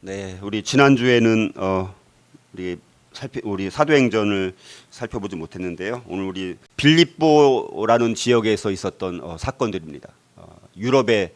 네, 우리 지난주에는 우리 사도행전을 살펴보지 못했는데요. 오늘 우리 빌립보라는 지역에서 있었던 사건들입니다. 유럽의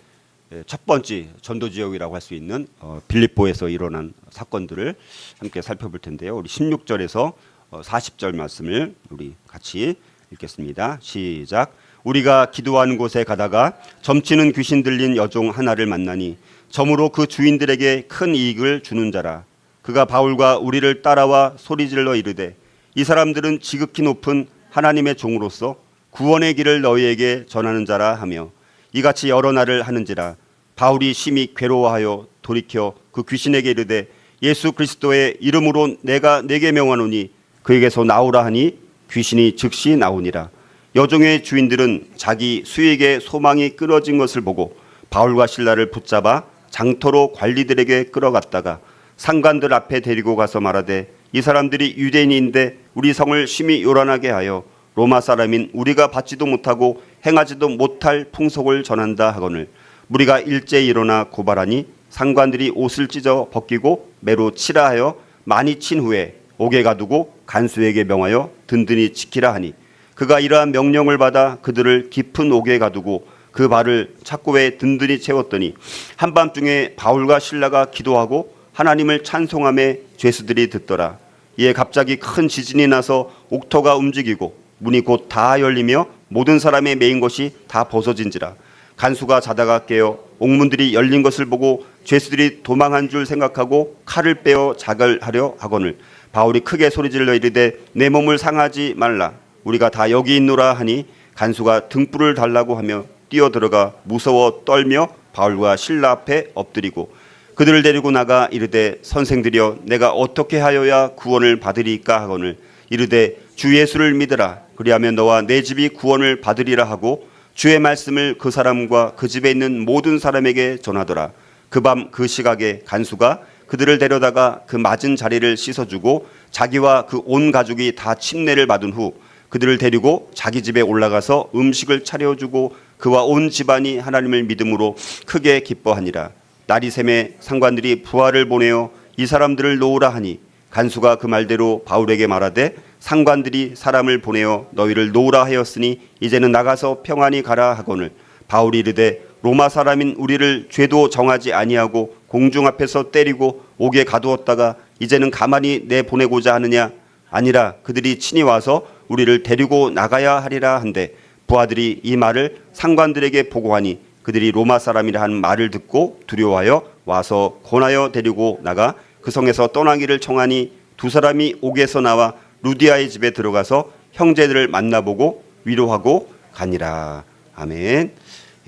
첫 번째 전도 지역이라고 할 수 있는 빌립보에서 일어난 사건들을 함께 살펴볼 텐데요. 우리 16절에서 40절 말씀을 우리 같이 읽겠습니다. 시작. 우리가 기도하는 곳에 가다가 점치는 귀신 들린 여종 하나를 만나니 점으로 그 주인들에게 큰 이익을 주는 자라. 그가 바울과 우리를 따라와 소리질러 이르되 이 사람들은 지극히 높은 하나님의 종으로서 구원의 길을 너희에게 전하는 자라 하며 이같이 여러 날을 하는지라. 바울이 심히 괴로워하여 돌이켜 그 귀신에게 이르되 예수 그리스도의 이름으로 내가 네게 명하노니 그에게서 나오라 하니 귀신이 즉시 나오니라. 여종의 주인들은 자기 수익의 소망이 끊어진 것을 보고 바울과 실라를 붙잡아 장터로 관리들에게 끌어갔다가 상관들 앞에 데리고 가서 말하되 이 사람들이 유대인인데 우리 성을 심히 요란하게 하여 로마 사람인 우리가 받지도 못하고 행하지도 못할 풍속을 전한다 하거늘 무리가 일제히 일어나 고발하니 상관들이 옷을 찢어 벗기고 매로 치라 하여 많이 친 후에 옥에 가두고 간수에게 명하여 든든히 지키라 하니 그가 이러한 명령을 받아 그들을 깊은 옥에 가두고 그 발을 착고에 든든히 채웠더니 한밤중에 바울과 실라가 기도하고 하나님을 찬송하며 죄수들이 듣더라. 이에 갑자기 큰 지진이 나서 옥토가 움직이고 문이 곧 다 열리며 모든 사람의 메인 것이 다 벗어진지라. 간수가 자다가 깨어 옥문들이 열린 것을 보고 죄수들이 도망한 줄 생각하고 칼을 빼어 자결하려 하거늘 바울이 크게 소리질러 이르되 내 몸을 상하지 말라. 우리가 다 여기 있노라 하니 간수가 등불을 달라고 하며 뛰어들어가 무서워 떨며 바울과 실라 앞에 엎드리고 그들을 데리고 나가 이르되 선생들이여 내가 어떻게 하여야 구원을 받으리까 하거늘 이르되 주 예수를 믿으라. 그리하면 너와 내 집이 구원을 받으리라 하고 주의 말씀을 그 사람과 그 집에 있는 모든 사람에게 전하더라. 그 밤 그 시각에 간수가 그들을 데려다가 그 맞은 자리를 씻어주고 자기와 그 온 가족이 다 침례를 받은 후 그들을 데리고 자기 집에 올라가서 음식을 차려주고 그와 온 집안이 하나님을 믿음으로 크게 기뻐하니라. 날이 새매 상관들이 부하를 보내어 이 사람들을 놓으라 하니 간수가 그 말대로 바울에게 말하되 상관들이 사람을 보내어 너희를 놓으라 하였으니 이제는 나가서 평안히 가라 하거늘 바울이 이르되 로마 사람인 우리를 죄도 정하지 아니하고 공중 앞에서 때리고 옥에 가두었다가 이제는 가만히 내보내고자 하느냐. 아니라 그들이 친히 와서 우리를 데리고 나가야 하리라 한데 부하들이 이 말을 상관들에게 보고하니 그들이 로마 사람이라 하는 말을 듣고 두려워하여 와서 권하여 데리고 나가 그 성에서 떠나기를 청하니 두 사람이 옥에서 나와 루디아의 집에 들어가서 형제들을 만나보고 위로하고 가니라. 아멘.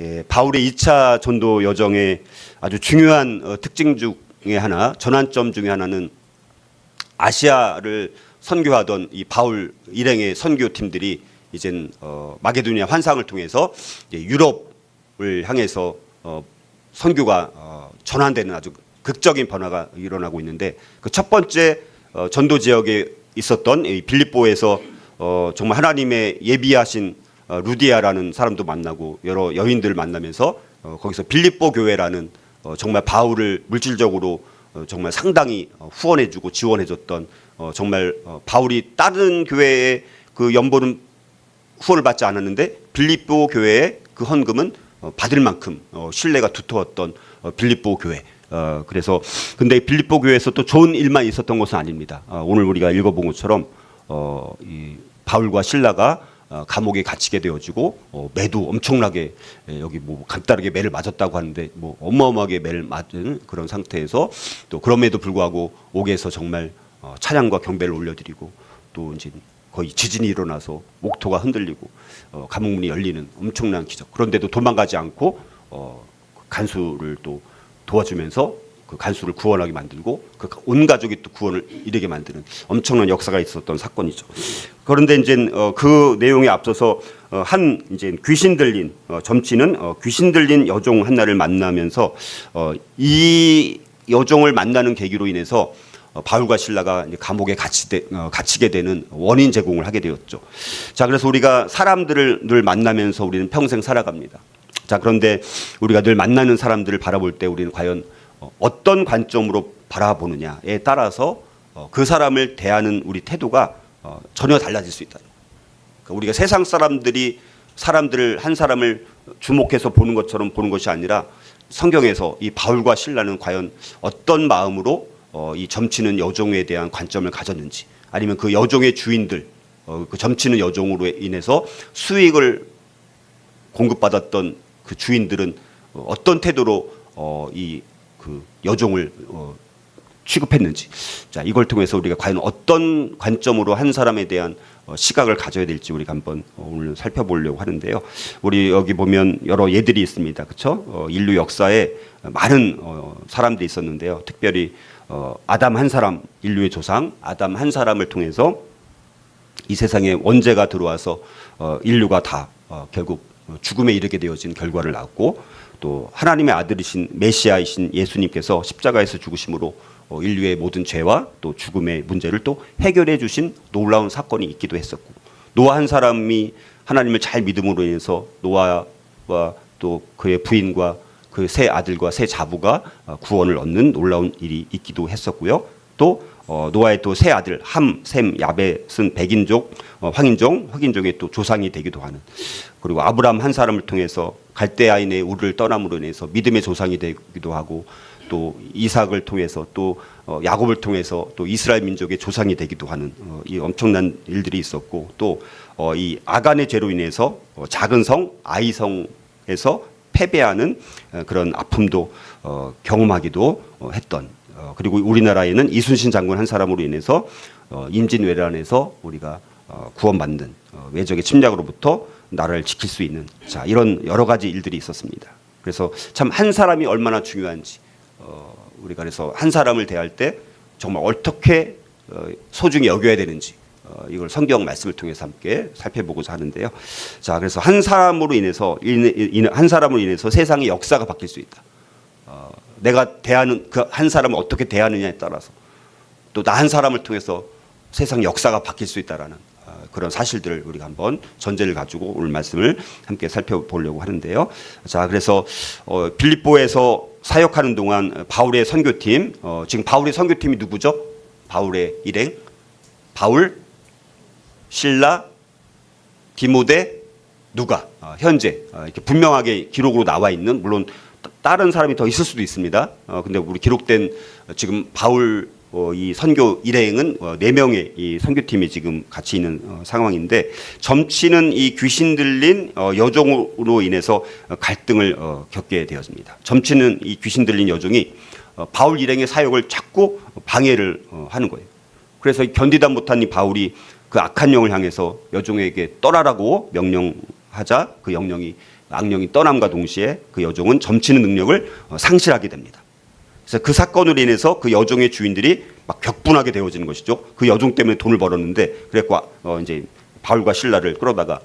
예, 바울의 2차 전도 여정의 아주 중요한 특징 중에 하나, 전환점 중에 하나는 아시아를 선교하던 이 바울 일행의 선교팀들이 이젠 마게도니아 환상을 통해서 유럽을 향해서 선교가 전환되는 아주 극적인 변화가 일어나고 있는데 그 첫 번째 전도 지역에 있었던 이 빌립보에서 정말 하나님의 예비하신 루디아라는 사람도 만나고 여러 여인들을 만나면서 거기서 빌립보 교회라는 정말 바울을 물질적으로 정말 상당히 후원해주고 지원해줬던 정말 바울이 다른 교회의 그 연보는 후원을 받지 않았는데 빌립보 교회의 그 헌금은 받을 만큼 신뢰가 두터웠던 빌립보 교회. 그래서 근데 빌립보 교회에서 또 좋은 일만 있었던 것은 아닙니다. 오늘 우리가 읽어본 것처럼 이 바울과 실라가 감옥에 갇히게 되어지고 매도 엄청나게 여기 뭐 간단하게 매를 맞았다고 하는데 뭐 어마어마하게 매를 맞은 그런 상태에서 또 그럼에도 불구하고 옥에서 정말 찬양과 경배를 올려드리고 또 이제 거의 지진이 일어나서 옥토가 흔들리고 감옥문이 열리는 엄청난 기적. 그런데도 도망가지 않고 간수를 또 도와주면서 그 간수를 구원하게 만들고 그 온 가족이 또 구원을 이루게 만드는 엄청난 역사가 있었던 사건이죠. 그런데 이제 그 내용에 앞서서 한 이제 귀신 들린 점치는 귀신 들린 여종 한나를 만나면서 이 여종을 만나는 계기로 인해서 바울과 실라가 감옥에 갇히게 되는 원인 제공을 하게 되었죠. 자, 그래서 우리가 사람들을 늘 만나면서 우리는 평생 살아갑니다. 자, 그런데 우리가 늘 만나는 사람들을 바라볼 때 우리는 과연 어떤 관점으로 바라보느냐에 따라서 그 사람을 대하는 우리 태도가 전혀 달라질 수 있다. 그러니까 우리가 세상 사람들을 한 사람을 주목해서 보는 것처럼 보는 것이 아니라 성경에서 이 바울과 실라는 과연 어떤 마음으로 이 점치는 여종에 대한 관점을 가졌는지, 아니면 그 여종의 주인들, 그 점치는 여종으로 인해서 수익을 공급받았던 그 주인들은 어떤 태도로 이 그 여종을 취급했는지, 자, 이걸 통해서 우리가 과연 어떤 관점으로 한 사람에 대한 시각을 가져야 될지 우리가 한번 오늘 살펴보려고 하는데요. 우리 여기 보면 여러 예들이 있습니다. 그렇죠? 인류 역사에 많은 사람들이 있었는데요. 특별히 아담 한 사람, 인류의 조상 아담 한 사람을 통해서 이 세상에 원죄가 들어와서 인류가 다 결국 죽음에 이르게 되어진 결과를 낳았고, 또 하나님의 아들이신 메시아이신 예수님께서 십자가에서 죽으심으로 인류의 모든 죄와 또 죽음의 문제를 또 해결해 주신 놀라운 사건이 있기도 했었고, 노아 한 사람이 하나님을 잘 믿음으로 인해서 노아와 또 그의 부인과 그 세 아들과 세 자부가 구원을 얻는 놀라운 일이 있기도 했었고요. 또 노아의 또 세 아들 함, 셈, 야벳은 백인족, 흑인족의 또 조상이 되기도 하는, 그리고 아브람 한 사람을 통해서 갈대아인의 우르를 떠남으로 인해서 믿음의 조상이 되기도 하고, 또 이삭을 통해서 또 야곱을 통해서 또 이스라엘 민족의 조상이 되기도 하는 이 엄청난 일들이 있었고, 또 이 아간의 죄로 인해서 작은 성 아이성에서 패배하는 그런 아픔도 경험하기도 했던, 그리고 우리나라에는 이순신 장군 한 사람으로 인해서 임진왜란에서 우리가 구원받는, 외적의 침략으로부터 나라를 지킬 수 있는, 자, 이런 여러 가지 일들이 있었습니다. 그래서 참 한 사람이 얼마나 중요한지, 우리가 그래서 한 사람을 대할 때 정말 어떻게 소중히 여겨야 되는지, 이걸 성경 말씀을 통해서 함께 살펴보고자 하는데요. 자, 그래서 한 사람으로 인해서 세상의 역사가 바뀔 수 있다. 내가 대하는 그 한 사람을 어떻게 대하느냐에 따라서 또 나 한 사람을 통해서 세상 역사가 바뀔 수 있다라는 그런 사실들을 우리가 한번 전제를 가지고 오늘 말씀을 함께 살펴보려고 하는데요. 자, 그래서 빌립보에서 사역하는 동안 바울의 선교팀, 지금 바울의 선교팀이 누구죠? 바울의 일행, 바울, 실라, 디모데, 누가, 현재 이렇게 분명하게 기록으로 나와 있는, 물론 다른 사람이 더 있을 수도 있습니다. 근데 우리 기록된 지금 바울 이 선교 일행은 4명의 이 선교팀이 지금 같이 있는 상황인데, 점치는 이 귀신 들린 여종으로 인해서 갈등을 겪게 되었습니다. 점치는 이 귀신 들린 여종이 바울 일행의 사역을 자꾸 방해를 하는 거예요. 그래서 견디다 못한 이 바울이 그 악한 영을 향해서 여종에게 떠나라고 명령하자 그 악령이 떠남과 동시에 그 여종은 점치는 능력을 상실하게 됩니다. 그래서 그 사건으로 인해서 그 여종의 주인들이 막 격분하게 되어지는 것이죠. 그 여종 때문에 돈을 벌었는데, 그래서 이제 바울과 실라를 끌어다가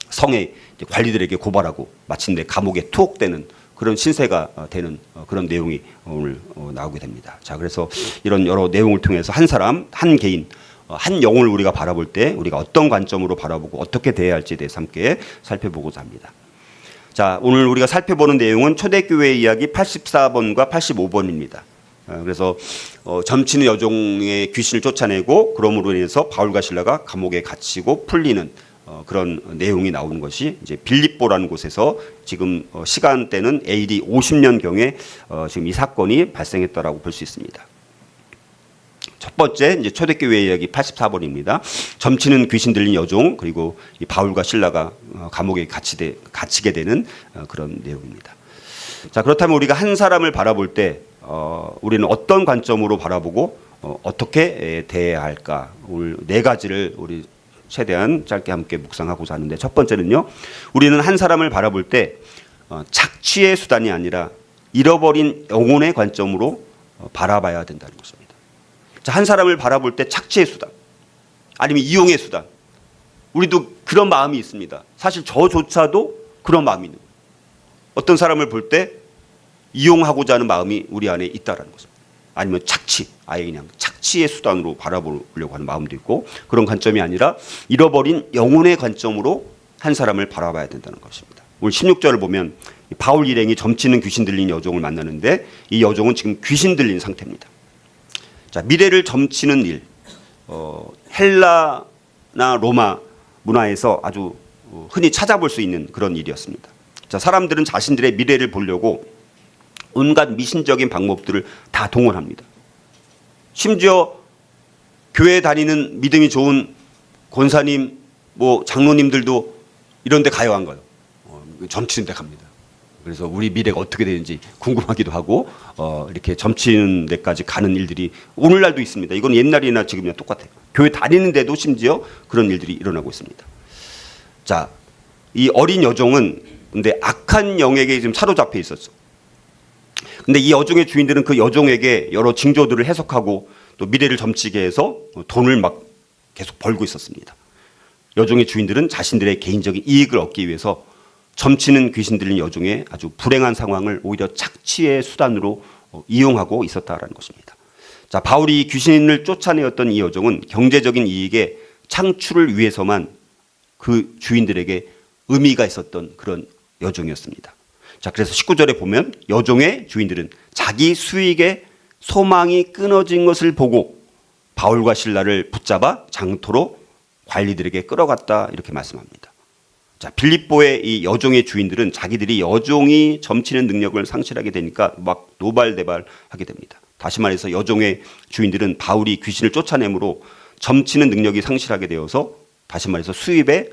성의 관리들에게 고발하고 마침내 감옥에 투옥되는 그런 신세가 되는 그런 내용이 오늘 나오게 됩니다. 자, 그래서 이런 여러 내용을 통해서 한 사람, 한 개인, 한 영혼을 우리가 바라볼 때 우리가 어떤 관점으로 바라보고 어떻게 대해야 할지에 대해서 함께 살펴보고자 합니다. 자, 오늘 우리가 살펴보는 내용은 초대교회 이야기 84번과 85번입니다. 그래서 점치는 여종의 귀신을 쫓아내고, 그러므로 인해서 바울과 실라가 감옥에 갇히고 풀리는 그런 내용이 나오는 것이 이제 빌립보라는 곳에서 지금 시간대는 AD 50년경에 지금 이 사건이 발생했다라고 볼 수 있습니다. 첫 번째 이제 초대교회 이야기 84번입니다. 점치는 귀신 들린 여종, 그리고 이 바울과 실라가 감옥에 갇히게 되는 그런 내용입니다. 자, 그렇다면 우리가 한 사람을 바라볼 때 우리는 어떤 관점으로 바라보고 어떻게 대해야 할까? 오늘 4가지를 우리 최대한 짧게 함께 묵상하고자 하는데, 첫 번째는요, 우리는 한 사람을 바라볼 때 착취의 수단이 아니라 잃어버린 영혼의 관점으로 바라봐야 된다는 것입니다. 자, 한 사람을 바라볼 때 착취의 수단, 아니면 이용의 수단, 우리도 그런 마음이 있습니다. 사실 저조차도 그런 마음이 있는 거예요. 어떤 사람을 볼 때 이용하고자 하는 마음이 우리 안에 있다라는 것입니다. 아니면 아예 그냥 착취의 수단으로 바라보려고 하는 마음도 있고, 그런 관점이 아니라 잃어버린 영혼의 관점으로 한 사람을 바라봐야 된다는 것입니다. 오늘 16절을 보면 바울 일행이 점치는 귀신 들린 여종을 만나는데 이 여종은 지금 귀신 들린 상태입니다. 자, 미래를 점치는 일, 헬라나 로마 문화에서 아주 흔히 찾아볼 수 있는 그런 일이었습니다. 자, 사람들은 자신들의 미래를 보려고 온갖 미신적인 방법들을 다 동원합니다. 심지어 교회 다니는 믿음이 좋은 권사님, 장로님들도 이런 데 가요, 안 가요? 점치는 데 갑니다. 그래서 우리 미래가 어떻게 되는지 궁금하기도 하고 이렇게 점치는 데까지 가는 일들이 오늘날도 있습니다. 이건 옛날이나 지금이나 똑같아요. 교회 다니는데도 심지어 그런 일들이 일어나고 있습니다. 자, 이 어린 여종은 근데 악한 영에게 지금 사로잡혀 있었죠. 근데 이 여종의 주인들은 그 여종에게 여러 징조들을 해석하고 또 미래를 점치게 해서 돈을 막 계속 벌고 있었습니다. 여종의 주인들은 자신들의 개인적인 이익을 얻기 위해서 점치는 귀신 들린 여종의 아주 불행한 상황을 오히려 착취의 수단으로 이용하고 있었다라는 것입니다. 자, 바울이 귀신을 쫓아내었던 이 여종은 경제적인 이익의 창출을 위해서만 그 주인들에게 의미가 있었던 그런 여종이었습니다. 자, 그래서 19절에 보면 여종의 주인들은 자기 수익에 소망이 끊어진 것을 보고 바울과 실라를 붙잡아 장토로 관리들에게 끌어갔다 이렇게 말씀합니다. 자, 빌립보의 이 여종의 주인들은 자기들이 여종이 점치는 능력을 상실하게 되니까 막 노발대발하게 됩니다. 다시 말해서 여종의 주인들은 바울이 귀신을 쫓아내므로 점치는 능력이 상실하게 되어서 다시 말해서 수입의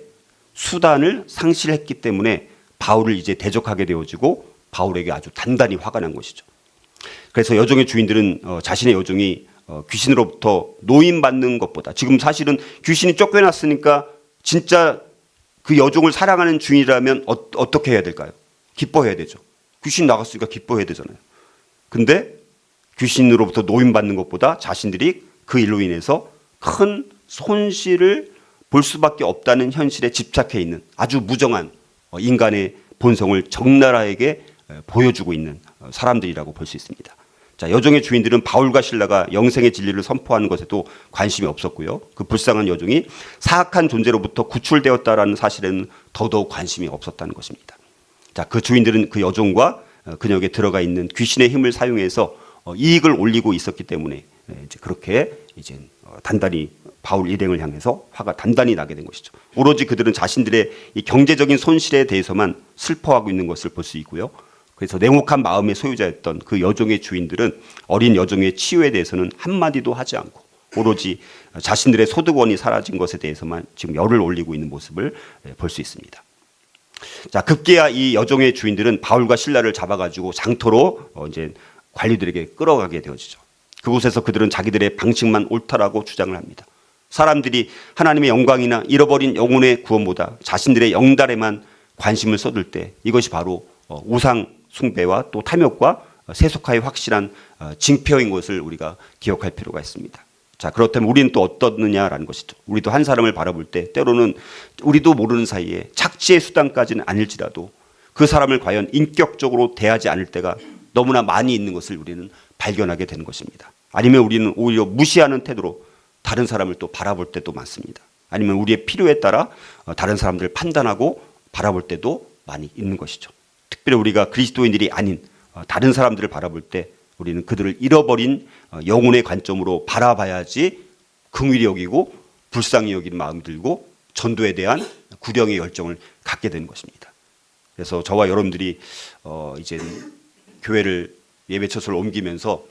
수단을 상실했기 때문에 바울을 이제 대적하게 되어지고 바울에게 아주 단단히 화가 난 것이죠. 그래서 여종의 주인들은 자신의 여종이 귀신으로부터 노임받는 것보다 지금 사실은 귀신이 쫓겨났으니까 진짜 그 여종을 사랑하는 주인이라면 어떻게 해야 될까요? 기뻐해야 되죠. 귀신 나갔으니까 기뻐해야 되잖아요. 근데 귀신으로부터 노임받는 것보다 자신들이 그 일로 인해서 큰 손실을 볼 수밖에 없다는 현실에 집착해 있는 아주 무정한 인간의 본성을 적나라하게 보여주고 있는 사람들이라고 볼 수 있습니다. 자, 여종의 주인들은 바울과 실라가 영생의 진리를 선포하는 것에도 관심이 없었고요. 그 불쌍한 여종이 사악한 존재로부터 구출되었다라는 사실에는 더더욱 관심이 없었다는 것입니다. 자, 그 주인들은 그 여종과 그녀에게 들어가 있는 귀신의 힘을 사용해서 이익을 올리고 있었기 때문에 이제 그렇게 이제 단단히 바울 일행을 향해서 화가 단단히 나게 된 것이죠. 오로지 그들은 자신들의 이 경제적인 손실에 대해서만 슬퍼하고 있는 것을 볼 수 있고요. 그래서 냉혹한 마음의 소유자였던 그 여종의 주인들은 어린 여종의 치유에 대해서는 한마디도 하지 않고 오로지 자신들의 소득원이 사라진 것에 대해서만 지금 열을 올리고 있는 모습을 볼 수 있습니다. 자, 급기야 이 여종의 주인들은 바울과 실라를 잡아가지고 장터로 이제 관리들에게 끌어가게 되어지죠. 그곳에서 그들은 자기들의 방식만 옳다라고 주장을 합니다. 사람들이 하나님의 영광이나 잃어버린 영혼의 구원보다 자신들의 영달에만 관심을 쏟을 때 이것이 바로 우상 숭배와 또 탐욕과 세속화의 확실한 징표인 것을 우리가 기억할 필요가 있습니다. 자, 그렇다면 우리는 또 어떻느냐라는 것이죠. 우리도 한 사람을 바라볼 때 때로는 우리도 모르는 사이에 착취의 수단까지는 아닐지라도 그 사람을 과연 인격적으로 대하지 않을 때가 너무나 많이 있는 것을 우리는 발견하게 되는 것입니다. 아니면 우리는 오히려 무시하는 태도로 다른 사람을 또 바라볼 때도 많습니다. 아니면 우리의 필요에 따라 다른 사람들을 판단하고 바라볼 때도 많이 있는 것이죠. 특별히 우리가 그리스도인들이 아닌 다른 사람들을 바라볼 때 우리는 그들을 잃어버린 영혼의 관점으로 바라봐야지 긍휼히 여기고 불쌍히 여기는 마음이 들고 전도에 대한 구령의 열정을 갖게 되는 것입니다. 그래서 저와 여러분들이 이제 교회를 예배 처소를 옮기면서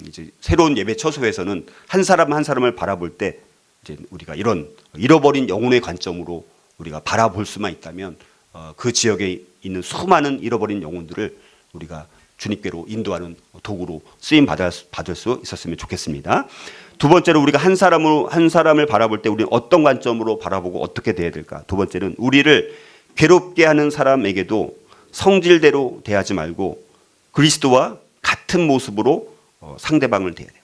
이제 새로운 예배 처소에서는 한 사람 한 사람을 바라볼 때 이제 우리가 이런 잃어버린 영혼의 관점으로 우리가 바라볼 수만 있다면 그 지역에 있는 수많은 잃어버린 영혼들을 우리가 주님께로 인도하는 도구로 쓰임 받을 수 있었으면 좋겠습니다. 두 번째로 우리가 한 사람을 바라볼 때 우리는 어떤 관점으로 바라보고 어떻게 대해야 될까? 두 번째는 우리를 괴롭게 하는 사람에게도 성질대로 대하지 말고 그리스도와 같은 모습으로 상대방을 대해야 돼요.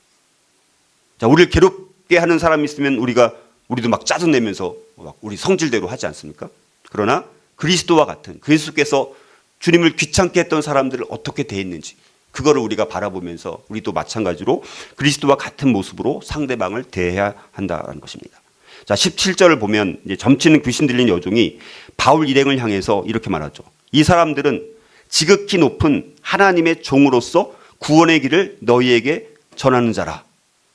자, 우리를 괴롭게 하는 사람이 있으면 우리도 막 짜증내면서 막 우리 성질대로 하지 않습니까? 그러나 그리스도와 같은 그리스도께서 주님을 귀찮게 했던 사람들을 어떻게 대했는지 그거를 우리가 바라보면서 우리도 마찬가지로 그리스도와 같은 모습으로 상대방을 대해야 한다는 것입니다. 자, 17절을 보면 이제 점치는 귀신 들린 여종이 바울 일행을 향해서 이렇게 말하죠. 이 사람들은 지극히 높은 하나님의 종으로서 구원의 길을 너희에게 전하는 자라.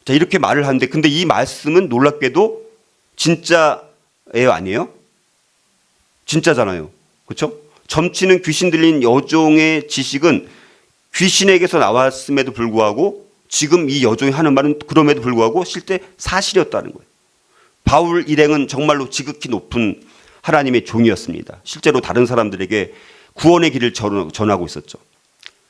자, 이렇게 말을 하는데, 근데 이 말씀은 놀랍게도 진짜예요, 아니에요? 진짜잖아요. 그렇죠? 점치는 귀신 들린 여종의 지식은 귀신에게서 나왔음에도 불구하고 지금 이 여종이 하는 말은 그럼에도 불구하고 실제 사실이었다는 거예요. 바울 일행은 정말로 지극히 높은 하나님의 종이었습니다. 실제로 다른 사람들에게 구원의 길을 전하고 있었죠.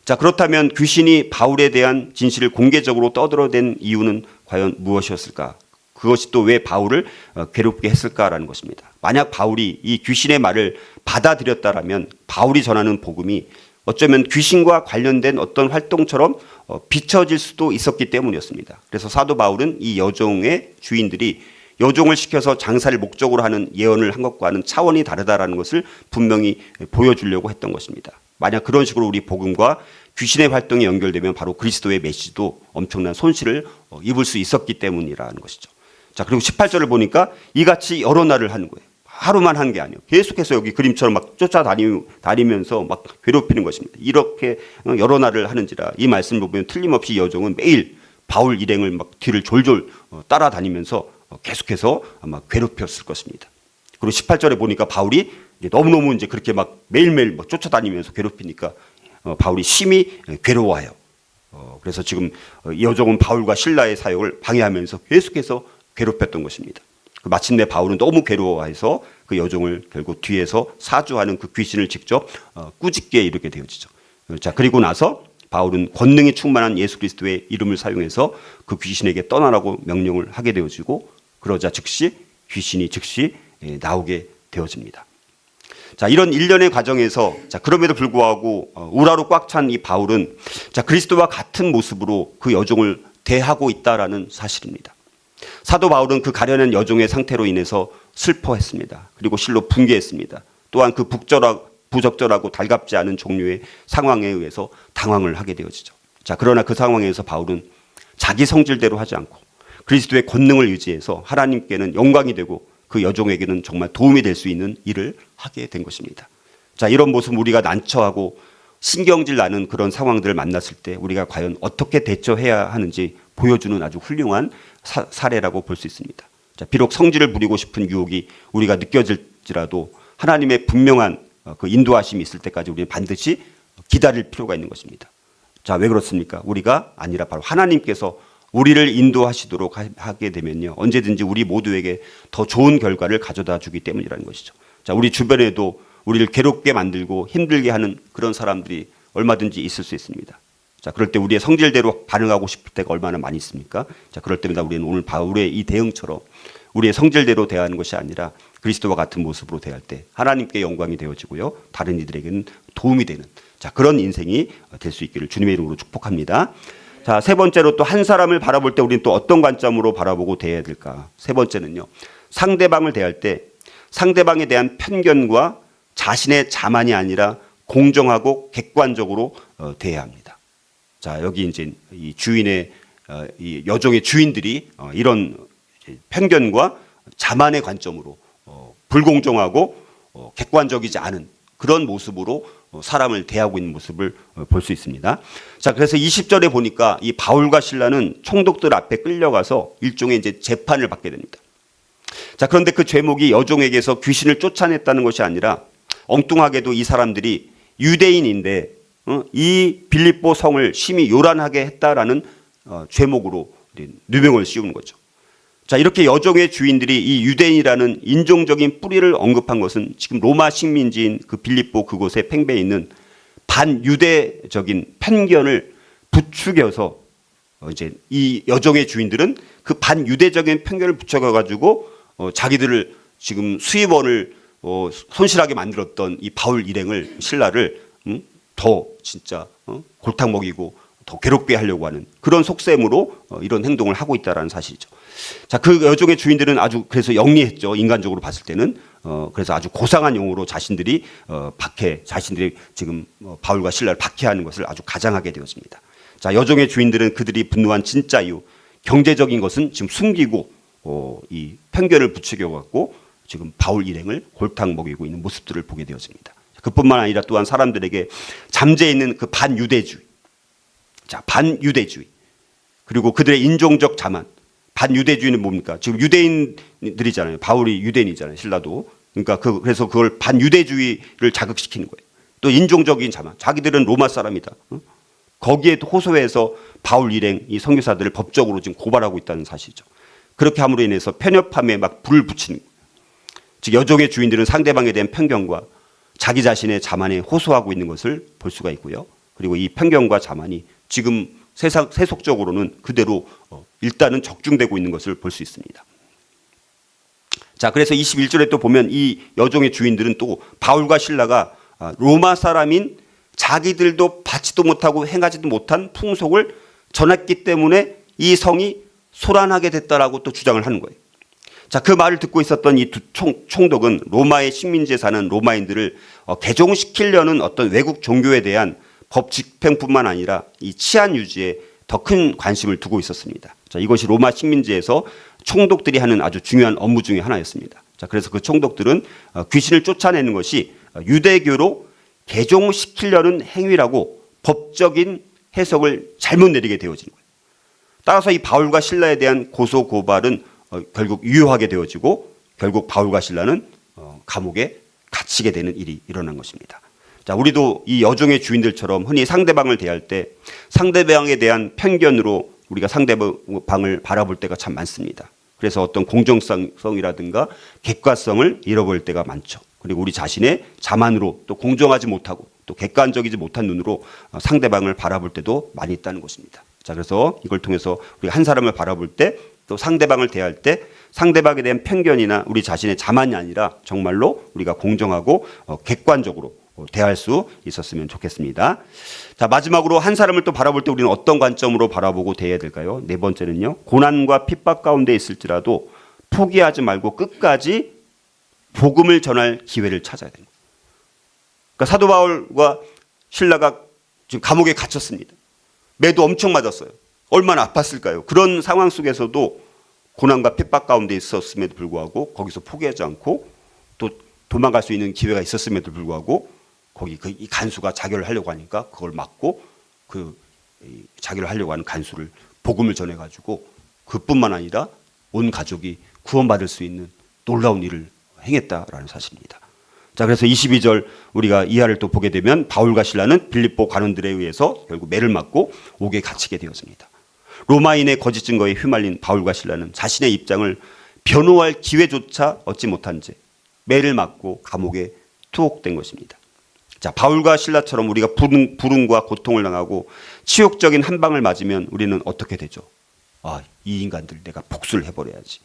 자, 그렇다면 귀신이 바울에 대한 진실을 공개적으로 떠들어댄 이유는 과연 무엇이었을까? 그것이 또 왜 바울을 괴롭게 했을까라는 것입니다. 만약 바울이 이 귀신의 말을 받아들였다라면 바울이 전하는 복음이 어쩌면 귀신과 관련된 어떤 활동처럼 비춰질 수도 있었기 때문이었습니다. 그래서 사도 바울은 이 여종의 주인들이 여종을 시켜서 장사를 목적으로 하는 예언을 한 것과는 차원이 다르다라는 것을 분명히 보여주려고 했던 것입니다. 만약 그런 식으로 우리 복음과 귀신의 활동이 연결되면 바로 그리스도의 메시지도 엄청난 손실을 입을 수 있었기 때문이라는 것이죠. 자, 그리고 18절을 보니까 이같이 여러 날을 하는 거예요. 하루만 한 게 아니에요. 계속해서 여기 그림처럼 막 쫓아다니면서 막 괴롭히는 것입니다. 이렇게 여러 날을 하는지라 이 말씀을 보면 틀림없이 여종은 매일 바울 일행을 막 뒤를 졸졸 따라다니면서 계속해서 아마 괴롭혔을 것입니다. 그리고 18절에 보니까 바울이 너무너무 이제 그렇게 막 매일매일 막 쫓아다니면서 괴롭히니까 바울이 심히 괴로워해요. 그래서 지금 여종은 바울과 실라의 사역을 방해하면서 계속해서 괴롭혔던 것입니다. 마침내 바울은 너무 괴로워해서 그 여종을 결국 뒤에서 사주하는 그 귀신을 직접 꾸짖게 이르게 되어지죠. 자, 그리고 나서 바울은 권능이 충만한 예수 그리스도의 이름을 사용해서 그 귀신에게 떠나라고 명령을 하게 되어지고 그러자 귀신이 즉시 나오게 되어집니다. 자, 이런 일련의 과정에서 자, 그럼에도 불구하고 우라로 꽉 찬 이 바울은 자, 그리스도와 같은 모습으로 그 여종을 대하고 있다라는 사실입니다. 사도 바울은 그 가련한 여종의 상태로 인해서 슬퍼했습니다. 그리고 실로 붕괴했습니다. 또한 그 부적절하고 달갑지 않은 종류의 상황에 의해서 당황을 하게 되어지죠. 자, 그러나 그 상황에서 바울은 자기 성질대로 하지 않고 그리스도의 권능을 의지해서 하나님께는 영광이 되고 그 여종에게는 정말 도움이 될 수 있는 일을 하게 된 것입니다. 자, 이런 모습 우리가 난처하고 신경질 나는 그런 상황들을 만났을 때 우리가 과연 어떻게 대처해야 하는지 보여주는 아주 훌륭한 사례라고 볼 수 있습니다. 자, 비록 성질을 부리고 싶은 유혹이 우리가 느껴질지라도 하나님의 분명한 그 인도하심이 있을 때까지 우리는 반드시 기다릴 필요가 있는 것입니다. 자, 왜 그렇습니까? 우리가 아니라 바로 하나님께서 우리를 인도하시도록 하게 되면요, 언제든지 우리 모두에게 더 좋은 결과를 가져다 주기 때문이라는 것이죠. 자, 우리 주변에도 우리를 괴롭게 만들고 힘들게 하는 그런 사람들이 얼마든지 있을 수 있습니다. 자, 그럴 때 우리의 성질대로 반응하고 싶을 때가 얼마나 많이 있습니까? 자, 그럴 때마다 우리는 오늘 바울의 이 대응처럼 우리의 성질대로 대하는 것이 아니라 그리스도와 같은 모습으로 대할 때 하나님께 영광이 되어지고요, 다른 이들에게는 도움이 되는 자, 그런 인생이 될 수 있기를 주님의 이름으로 축복합니다. 자, 세 번째로 또 한 사람을 바라볼 때 우리는 또 어떤 관점으로 바라보고 대해야 될까? 세 번째는요, 상대방을 대할 때 상대방에 대한 편견과 자신의 자만이 아니라 공정하고 객관적으로 대해야 합니다. 자, 여기 이제 이 주인의 이 여종의 주인들이 이런 편견과 자만의 관점으로 불공정하고 객관적이지 않은 그런 모습으로 사람을 대하고 있는 모습을 볼 수 있습니다. 자, 그래서 20절에 보니까 이 바울과 실라는 총독들 앞에 끌려가서 일종의 이제 재판을 받게 됩니다. 자, 그런데 그 죄목이 여종에게서 귀신을 쫓아냈다는 것이 아니라 엉뚱하게도 이 사람들이 유대인인데 이 빌립보 성을 심히 요란하게 했다라는 죄목으로 누명을 씌우는 거죠. 자, 이렇게 여종의 주인들이 이 유대인이라는 인종적인 뿌리를 언급한 것은 지금 로마 식민지인 그 빌립보 그곳에 팽배해 있는 반유대적인 편견을 부추겨서 이제 이 여종의 주인들은 그 반유대적인 편견을 부추겨가지고 자기들을 지금 수입원을 손실하게 만들었던 이 바울 일행을 신라를 더 진짜 골탕 먹이고 더 괴롭게 하려고 하는 그런 속셈으로 이런 행동을 하고 있다는 사실이죠. 자, 그 여종의 주인들은 아주 그래서 영리했죠. 인간적으로 봤을 때는 그래서 아주 고상한 용어로 자신들이 자신들이 지금 바울과 실라를 박해하는 것을 아주 가장하게 되었습니다. 자, 여종의 주인들은 그들이 분노한 진짜 이유, 경제적인 것은 지금 숨기고 이 편견을 부추겨 갖고 지금 바울 일행을 골탕 먹이고 있는 모습들을 보게 되었습니다. 그뿐만 아니라 또한 사람들에게 잠재해 있는 그 반유대주의, 자, 반유대주의, 그리고 그들의 인종적 자만. 반유대주의는 뭡니까? 지금 유대인들이잖아요. 바울이 유대인이잖아요. 신라도. 그러니까 그래서 그걸 반유대주의를 자극시키는 거예요. 또 인종적인 자만. 자기들은 로마 사람이다. 거기에 또 호소해서 바울 일행 이 선교사들을 법적으로 지금 고발하고 있다는 사실이죠. 그렇게 함으로 인해서 편협함에 막 불을 붙이는 거예요. 즉 여종의 주인들은 상대방에 대한 편견과 자기 자신의 자만에 호소하고 있는 것을 볼 수가 있고요. 그리고 이 편견과 자만이 지금 세속적으로는 그대로 일단은 적중되고 있는 것을 볼 수 있습니다. 자, 그래서 21절에 또 보면 이 여종의 주인들은 또 바울과 실라가 로마 사람인 자기들도 받지도 못하고 행하지도 못한 풍속을 전했기 때문에 이 성이 소란하게 됐다라고 또 주장을 하는 거예요. 자, 그 말을 듣고 있었던 이 두 총독은 로마의 식민지에 사는 로마인들을 개종시키려는 어떤 외국 종교에 대한 법 집행뿐만 아니라 이 치안 유지에 더 큰 관심을 두고 있었습니다. 자, 이것이 로마 식민지에서 총독들이 하는 아주 중요한 업무 중에 하나였습니다. 자, 그래서 그 총독들은 귀신을 쫓아내는 것이 유대교로 개종시키려는 행위라고 법적인 해석을 잘못 내리게 되어진 거예요. 따라서 이 바울과 실라에 대한 고소 고발은 결국 유효하게 되어지고 결국 바울과 실라는 감옥에 갇히게 되는 일이 일어난 것입니다. 자, 우리도 이 여종의 주인들처럼 흔히 상대방을 대할 때 상대방에 대한 편견으로 우리가 상대방을 바라볼 때가 참 많습니다. 그래서 어떤 공정성이라든가 객관성을 잃어버릴 때가 많죠. 그리고 우리 자신의 자만으로 또 공정하지 못하고 또 객관적이지 못한 눈으로 상대방을 바라볼 때도 많이 있다는 것입니다. 자, 그래서 이걸 통해서 우리가 한 사람을 바라볼 때 또 상대방을 대할 때 상대방에 대한 편견이나 우리 자신의 자만이 아니라 정말로 우리가 공정하고 객관적으로 대할 수 있었으면 좋겠습니다. 자, 마지막으로 한 사람을 또 바라볼 때 우리는 어떤 관점으로 바라보고 대해야 될까요? 네 번째는요, 고난과 핍박 가운데 있을지라도 포기하지 말고 끝까지 복음을 전할 기회를 찾아야 됩니다. 그러니까 사도 바울과 실라가 지금 감옥에 갇혔습니다. 매도 엄청 맞았어요. 얼마나 아팠을까요? 그런 상황 속에서도 고난과 핍박 가운데 있었음에도 불구하고 거기서 포기하지 않고 또 도망갈 수 있는 기회가 있었음에도 불구하고 거기 이 간수가 자결을 하려고 하니까 그걸 막고 자결을 하려고 하는 간수를 복음을 전해가지고 그뿐만 아니라 온 가족이 구원받을 수 있는 놀라운 일을 행했다라는 사실입니다. 자, 그래서 22절 우리가 이하를 또 보게 되면 바울과 실라는 빌립보 관원들에 의해서 결국 매를 맞고 옥에 갇히게 되었습니다. 로마인의 거짓 증거에 휘말린 바울과 실라는 자신의 입장을 변호할 기회조차 얻지 못한 채 매를 맞고 감옥에 투옥된 것입니다. 자, 바울과 실라처럼 우리가 불운과 고통을 당하고 치욕적인 한 방을 맞으면 우리는 어떻게 되죠? 이 인간들 내가 복수를 해버려야지.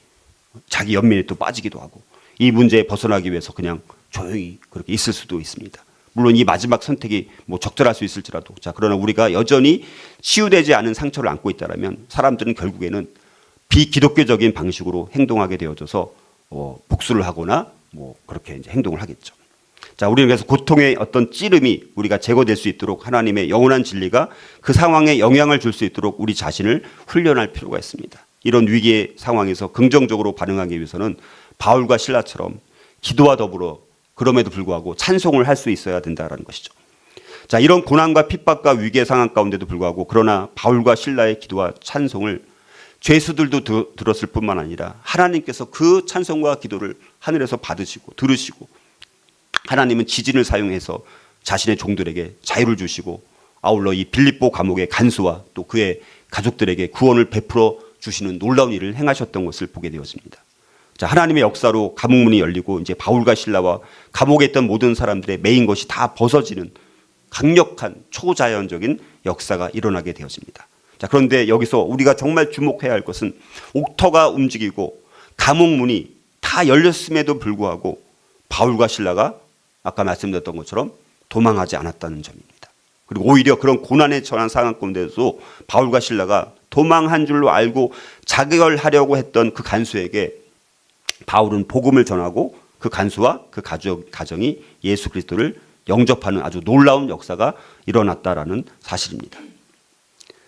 자기 연민에 또 빠지기도 하고 이 문제에 벗어나기 위해서 그냥 조용히 그렇게 있을 수도 있습니다. 물론 이 마지막 선택이 적절할 수 있을지라도, 자, 그러나 우리가 여전히 치유되지 않은 상처를 안고 있다면 사람들은 결국에는 비기독교적인 방식으로 행동하게 되어져서 복수를 하거나 그렇게 이제 행동을 하겠죠. 자, 우리는 그래서 고통의 어떤 찌름이 우리가 제거될 수 있도록 하나님의 영원한 진리가 그 상황에 영향을 줄 수 있도록 우리 자신을 훈련할 필요가 있습니다. 이런 위기의 상황에서 긍정적으로 반응하기 위해서는 바울과 실라처럼 기도와 더불어 그럼에도 불구하고 찬송을 할 수 있어야 된다는 것이죠. 자, 이런 고난과 핍박과 위기의 상황 가운데도 불구하고 그러나 바울과 실라의 기도와 찬송을 죄수들도 들었을 뿐만 아니라 하나님께서 그 찬송과 기도를 하늘에서 받으시고 들으시고 하나님은 지진을 사용해서 자신의 종들에게 자유를 주시고 아울러 이 빌립보 감옥의 간수와 또 그의 가족들에게 구원을 베풀어 주시는 놀라운 일을 행하셨던 것을 보게 되었습니다. 자, 하나님의 역사로 감옥문이 열리고 이제 바울과 실라와 감옥에 있던 모든 사람들의 매인 것이 다 벗어지는 강력한 초자연적인 역사가 일어나게 되었습니다. 자, 그런데 여기서 우리가 정말 주목해야 할 것은 옥터가 움직이고 감옥문이 다 열렸음에도 불구하고 바울과 실라가 아까 말씀드렸던 것처럼 도망하지 않았다는 점입니다. 그리고 오히려 그런 고난에 처한 상황 가운데서 바울과 실라가 도망한 줄로 알고 자결하려고 했던 그 간수에게 바울은 복음을 전하고 그 간수와 그 가정이 예수 그리스도를 영접하는 아주 놀라운 역사가 일어났다라는 사실입니다.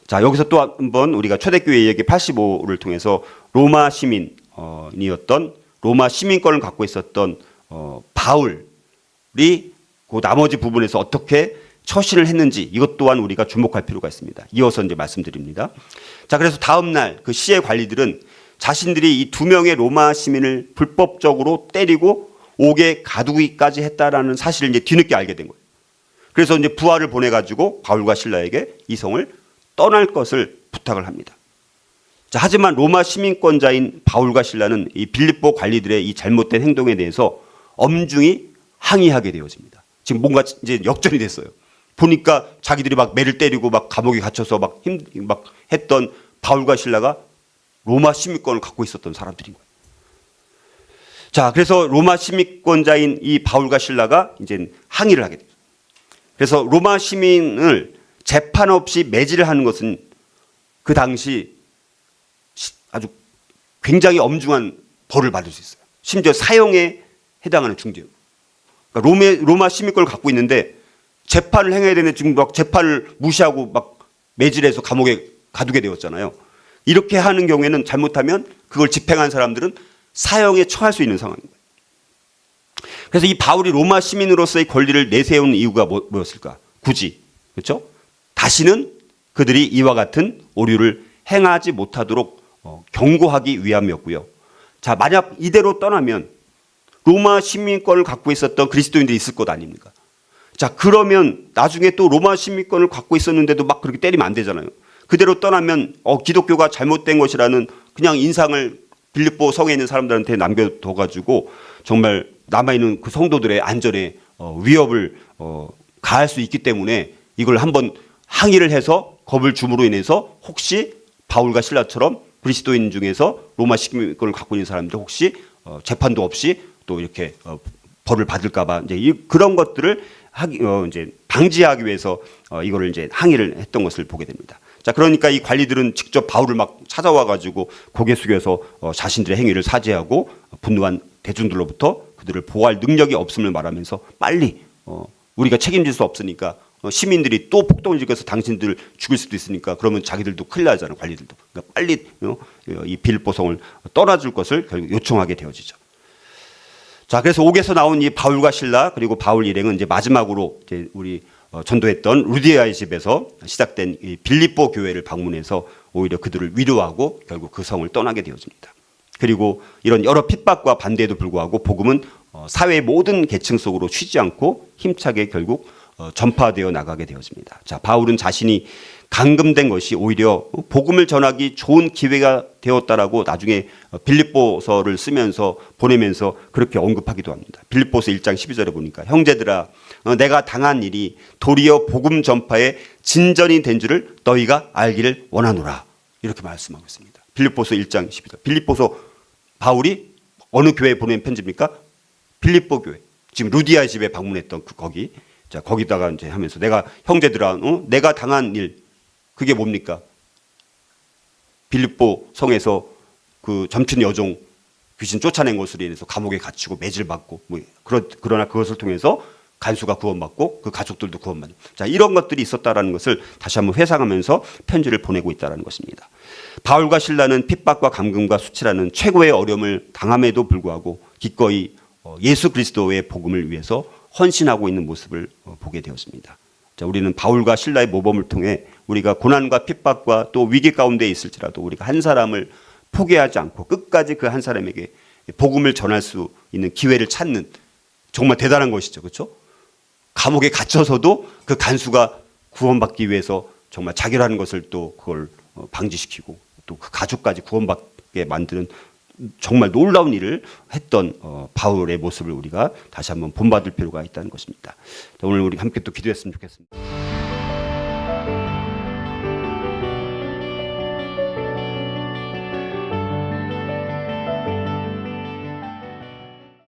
자, 여기서 또 한번 우리가 초대교회 얘기 85를 통해서 로마 시민이었던 로마 시민권을 갖고 있었던 바울이 그 나머지 부분에서 어떻게 처신을 했는지 이것 또한 우리가 주목할 필요가 있습니다. 이어서 이제 말씀드립니다. 자, 그래서 다음 날 그 시의 관리들은 자신들이 이 2명의 로마 시민을 불법적으로 때리고 옥에 가두기까지 했다라는 사실을 이제 뒤늦게 알게 된 거예요. 그래서 이제 부하를 보내가지고 바울과 실라에게 이 성을 떠날 것을 부탁을 합니다. 자, 하지만 로마 시민권자인 바울과 실라는 이 빌립보 관리들의 이 잘못된 행동에 대해서 엄중히 항의하게 되어집니다. 지금 뭔가 이제 역전이 됐어요. 보니까 자기들이 막 매를 때리고 막 감옥에 갇혀서 막 했던 바울과 실라가 로마 시민권을 갖고 있었던 사람들인 거예요. 자, 그래서 로마 시민권자인 이 바울과 실라가 이제 항의를 하게 됩니다. 그래서 로마 시민을 재판 없이 매질을 하는 것은 그 당시 아주 굉장히 엄중한 벌을 받을 수 있어요. 심지어 사형에 해당하는 중죄. 그러니까 로마 시민권을 갖고 있는데 재판을 행해야 되는데 지금 막 재판을 무시하고 막 매질해서 감옥에 가두게 되었잖아요. 이렇게 하는 경우에는 잘못하면 그걸 집행한 사람들은 사형에 처할 수 있는 상황인 거예요. 그래서 이 바울이 로마 시민으로서의 권리를 내세운 이유가 뭐였을까? 굳이, 그렇죠? 다시는 그들이 이와 같은 오류를 행하지 못하도록 경고하기 위함이었고요. 자, 만약 이대로 떠나면 로마 시민권을 갖고 있었던 그리스도인들이 있을 것 아닙니까? 자, 그러면 나중에 또 로마 시민권을 갖고 있었는데도 막 그렇게 때리면 안 되잖아요. 그대로 떠나면 기독교가 잘못된 것이라는 그냥 인상을 빌립보 성에 있는 사람들한테 남겨둬가지고 정말 남아있는 그 성도들의 안전에 위협을 가할 수 있기 때문에 이걸 한번 항의를 해서 겁을 줌으로 인해서 혹시 바울과 실라처럼 그리스도인 중에서 로마 시민권을 갖고 있는 사람들 혹시 재판도 없이 또 이렇게 벌을 받을까봐 이제 그런 것들을 이제 방지하기 위해서 이거를 이제 항의를 했던 것을 보게 됩니다. 자, 그러니까 이 관리들은 직접 바울을 막 찾아와가지고 고개 숙여서 자신들의 행위를 사죄하고 분노한 대중들로부터 그들을 보호할 능력이 없음을 말하면서 빨리 우리가 책임질 수 없으니까 시민들이 또 폭동을 일으켜서 당신들을 죽일 수도 있으니까 그러면 자기들도 큰일 나잖아요. 관리들도. 그러니까 빨리 이 빌립보 성을 떠나줄 것을 결국 요청하게 되어지죠. 자, 그래서 옥에서 나온 이 바울과 실라 그리고 바울 일행은 이제 마지막으로 이제 우리 전도했던 루디아의 집에서 시작된 이 빌립보 교회를 방문해서 오히려 그들을 위로하고 결국 그 성을 떠나게 되어집니다. 그리고 이런 여러 핍박과 반대에도 불구하고 복음은 사회의 모든 계층 속으로 쉬지 않고 힘차게 결국 전파되어 나가게 되어집니다. 자, 바울은 자신이 감금된 것이 오히려 복음을 전하기 좋은 기회가 되었다라고 나중에 빌립보서를 쓰면서 보내면서 그렇게 언급하기도 합니다. 빌립보서 1장 12절에 보니까 형제들아 내가 당한 일이 도리어 복음 전파에 진전이 된 줄을 너희가 알기를 원하노라 이렇게 말씀하고 있습니다. 빌립보서 1장 12절. 빌립보서 바울이 어느 교회에 보낸 편지입니까? 빌립보 교회. 지금 루디아 집에 방문했던 거기. 자, 거기다가 이제 하면서 내가 형제들아 내가 당한 일 그게 뭡니까? 빌립보 성에서 그 점춘 여종 귀신 쫓아낸 것으로 인해서 감옥에 갇히고 매질받고 그러나 그것을 통해서 간수가 구원받고 그 가족들도 구원받는. 자, 이런 것들이 있었다라는 것을 다시 한번 회상하면서 편지를 보내고 있다라는 것입니다. 바울과 실라는 핍박과 감금과 수치라는 최고의 어려움을 당함에도 불구하고 기꺼이 예수 그리스도의 복음을 위해서 헌신하고 있는 모습을 보게 되었습니다. 자, 우리는 바울과 실라의 모범을 통해 우리가 고난과 핍박과 또 위기 가운데 있을지라도 우리가 한 사람을 포기하지 않고 끝까지 그 한 사람에게 복음을 전할 수 있는 기회를 찾는 정말 대단한 것이죠. 그렇죠? 감옥에 갇혀서도 그 간수가 구원받기 위해서 정말 자결하는 것을 또 그걸 방지시키고 또 그 가족까지 구원받게 만드는 정말 놀라운 일을 했던 바울의 모습을 우리가 다시 한번 본받을 필요가 있다는 것입니다. 오늘 우리 함께 또 기도했으면 좋겠습니다.